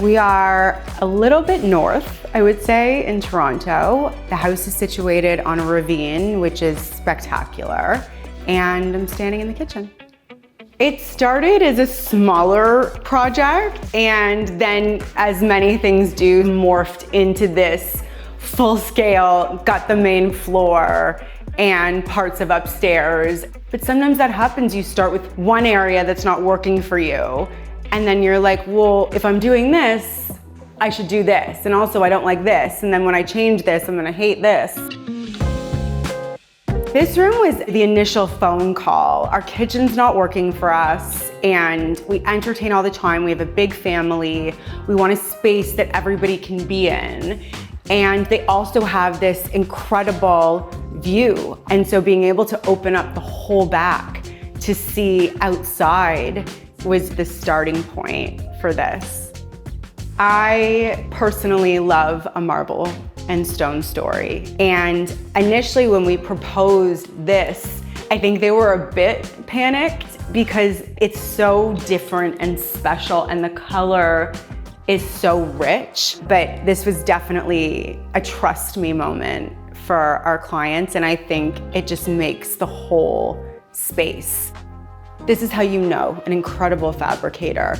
We are a little bit north, I would say, in Toronto. The house is situated on a ravine, which is spectacular, and I'm standing in the kitchen. It started as a smaller project, and then, as many things do, morphed into this full scale, got the main floor and parts of upstairs. But sometimes that happens, you start with one area that's not working for you, and then you're like, well, if I'm doing this, I should do this. And also I don't like this. And then when I change this, I'm gonna hate this. This room was the initial phone call. Our kitchen's not working for us, and we entertain all the time. We have a big family. We want a space that everybody can be in. And they also have this incredible view. And so being able to open up the whole back to see outside was the starting point for this. I personally love a marble and stone story. And initially when we proposed this, I think they were a bit panicked because it's so different and special and the color is so rich. But this was definitely a trust me moment for our clients, and I think it just makes the whole space. This is how you know an incredible fabricator.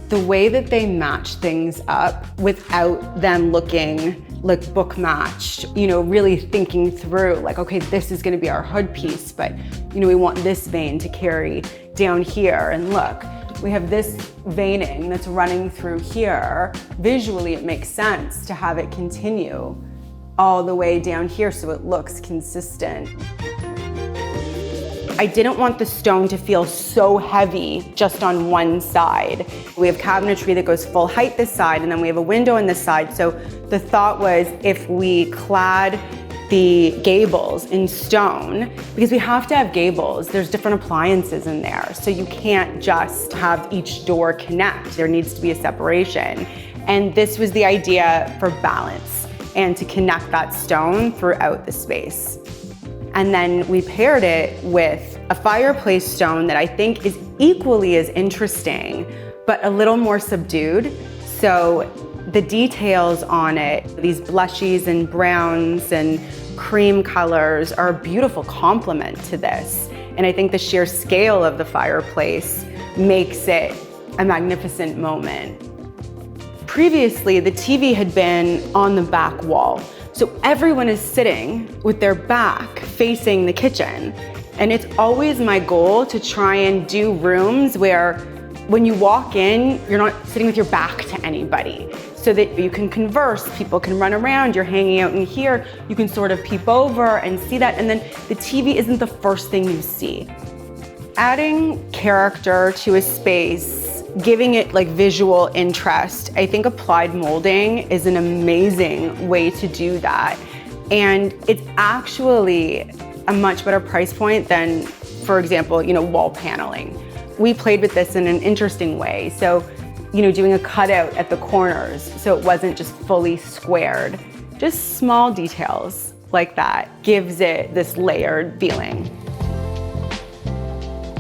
The way that they match things up without them looking like book matched, really thinking through like, okay, this is gonna be our hood piece, but we want this vein to carry down here, and look, we have this veining that's running through here. Visually, it makes sense to have it continue all the way down here so it looks consistent. I didn't want the stone to feel so heavy just on one side. We have cabinetry that goes full height this side, and then we have a window on this side. So the thought was, if we clad the gables in stone, because we have to have gables, there's different appliances in there. So you can't just have each door connect. There needs to be a separation. And this was the idea for balance and to connect that stone throughout the space. And then we paired it with a fireplace stone that I think is equally as interesting, but a little more subdued. So the details on it, these blushies and browns and cream colors, are a beautiful complement to this. And I think the sheer scale of the fireplace makes it a magnificent moment. Previously, the TV had been on the back wall. So everyone is sitting with their back facing the kitchen. And it's always my goal to try and do rooms where when you walk in, you're not sitting with your back to anybody, so that you can converse, people can run around, you're hanging out in here, you can sort of peep over and see that, and then the TV isn't the first thing you see. Adding character to a space, giving it like visual interest, I think applied molding is an amazing way to do that. And it's actually a much better price point than, for example, wall paneling. We played with this in an interesting way. So, doing a cutout at the corners so it wasn't just fully squared. Just small details like that gives it this layered feeling.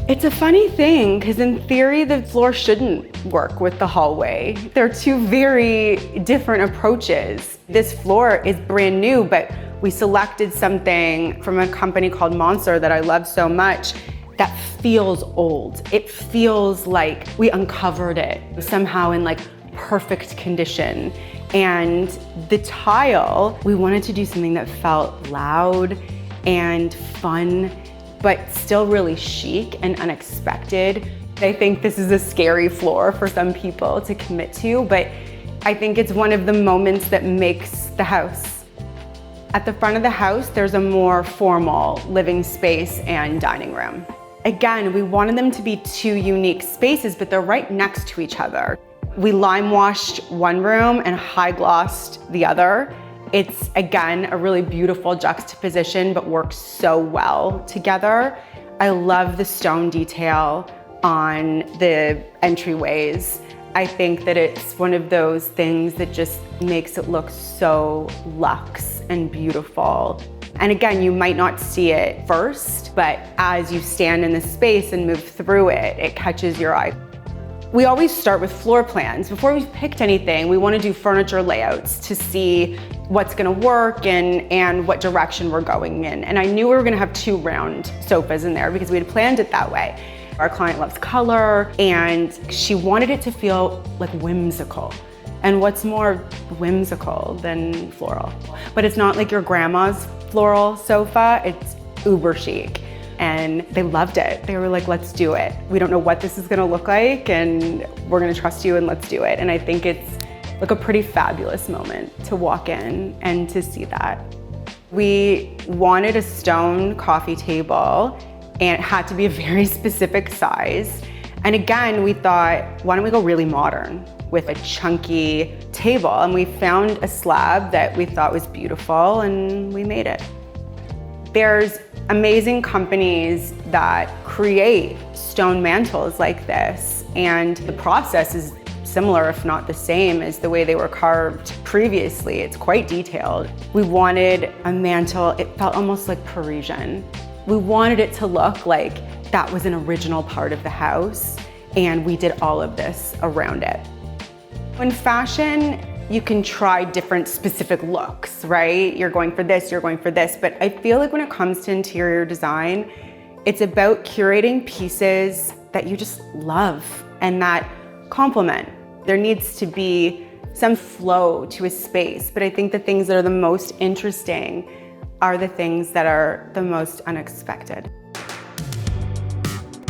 It's a funny thing, because in theory, the floor shouldn't work with the hallway. They're two very different approaches. This floor is brand new, but we selected something from a company called Monster that I love so much that feels old. It feels like we uncovered it somehow in like perfect condition. And the tile, we wanted to do something that felt loud and fun, but still really chic and unexpected. I think this is a scary floor for some people to commit to, but I think it's one of the moments that makes the house. At the front of the house, there's a more formal living space and dining room. Again, we wanted them to be two unique spaces, but they're right next to each other. We lime washed one room and high glossed the other. It's, again, a really beautiful juxtaposition, but works so well together. I love the stone detail on the entryways. I think that it's one of those things that just makes it look so luxe and beautiful. And again, you might not see it first, but as you stand in the space and move through it, it catches your eye. We always start with floor plans. Before we've picked anything, we want to do furniture layouts to see what's going to work and what direction we're going in. And I knew we were going to have 2 round sofas in there because we had planned it that way. Our client loves color and she wanted it to feel like whimsical. And what's more whimsical than floral? But it's not like your grandma's floral sofa, it's uber chic. And they loved it. They were like, let's do it. We don't know what this is gonna look like and we're gonna trust you and let's do it. And I think it's like a pretty fabulous moment to walk in and to see that. We wanted a stone coffee table and it had to be a very specific size. And again, we thought, why don't we go really modern with a chunky table? And we found a slab that we thought was beautiful and we made it. There's amazing companies that create stone mantles like this, and the process is similar, if not the same, as the way they were carved previously. It's quite detailed. We wanted a mantle, it felt almost like Parisian. We wanted it to look like that was an original part of the house, and we did all of this around it. In fashion, you can try different specific looks, right? You're going for this, you're going for this, but I feel like when it comes to interior design, it's about curating pieces that you just love and that complement. There needs to be some flow to a space, but I think the things that are the most interesting are the things that are the most unexpected.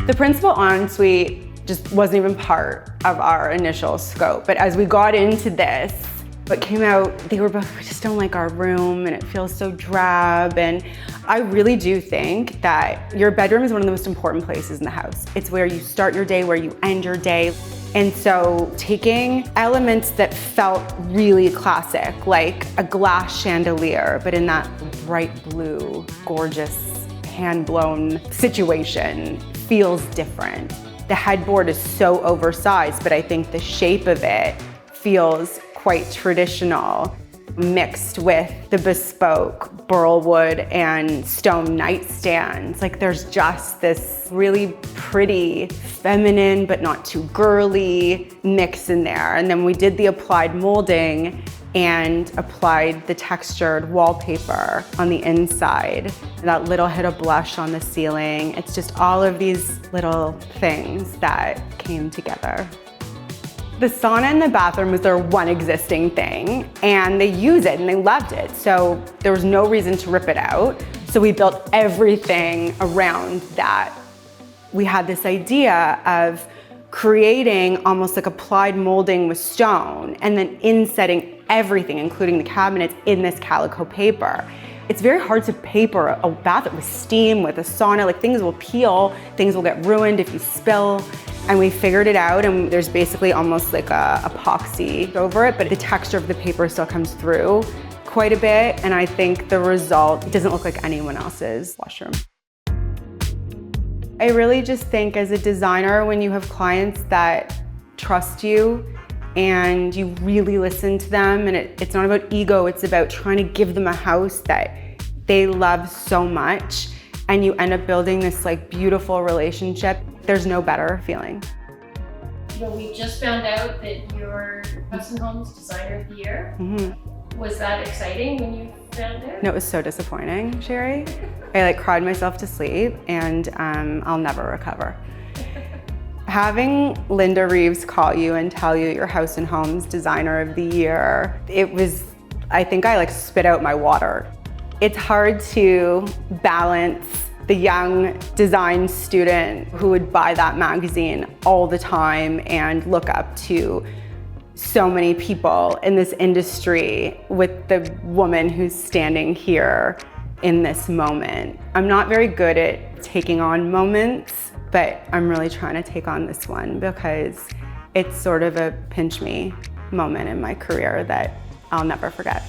The principal ensuite just wasn't even part of our initial scope, but as we got into this, what came out, they were both, we just don't like our room and it feels so drab. And I really do think that your bedroom is one of the most important places in the house. It's where you start your day, where you end your day. And so taking elements that felt really classic, like a glass chandelier, but in that bright blue, gorgeous, hand-blown situation, feels different. The headboard is so oversized, but I think the shape of it feels quite traditional, mixed with the bespoke burl wood and stone nightstands. Like there's just this really pretty, feminine, but not too girly mix in there. And then we did the applied molding and applied the textured wallpaper on the inside. That little hit of blush on the ceiling. It's just all of these little things that came together. The sauna in the bathroom was their one existing thing, and they use it and they loved it. So there was no reason to rip it out. So we built everything around that. We had this idea of creating almost like applied molding with stone and then insetting everything, including the cabinets, in this calico paper. It's very hard to paper a bathroom with steam, with a sauna, like things will peel, things will get ruined if you spill. And we figured it out, and there's basically almost like a epoxy over it, but the texture of the paper still comes through quite a bit. And I think the result, it doesn't look like anyone else's washroom. I really just think as a designer, when you have clients that trust you and you really listen to them, and it's not about ego, it's about trying to give them a house that they love so much, and you end up building this like beautiful relationship, there's no better feeling. You know, we just found out that you're House and Homes Designer of the Year. Mm-hmm. Was that exciting when you found out? No, it was so disappointing, Sherry. I like cried myself to sleep, and I'll never recover. Having Linda Reeves call you and tell you you're House and Homes Designer of the Year, it was, I think I like spit out my water. It's hard to balance the young design student who would buy that magazine all the time and look up to so many people in this industry with the woman who's standing here in this moment. I'm not very good at taking on moments, but I'm really trying to take on this one because it's sort of a pinch me moment in my career that I'll never forget.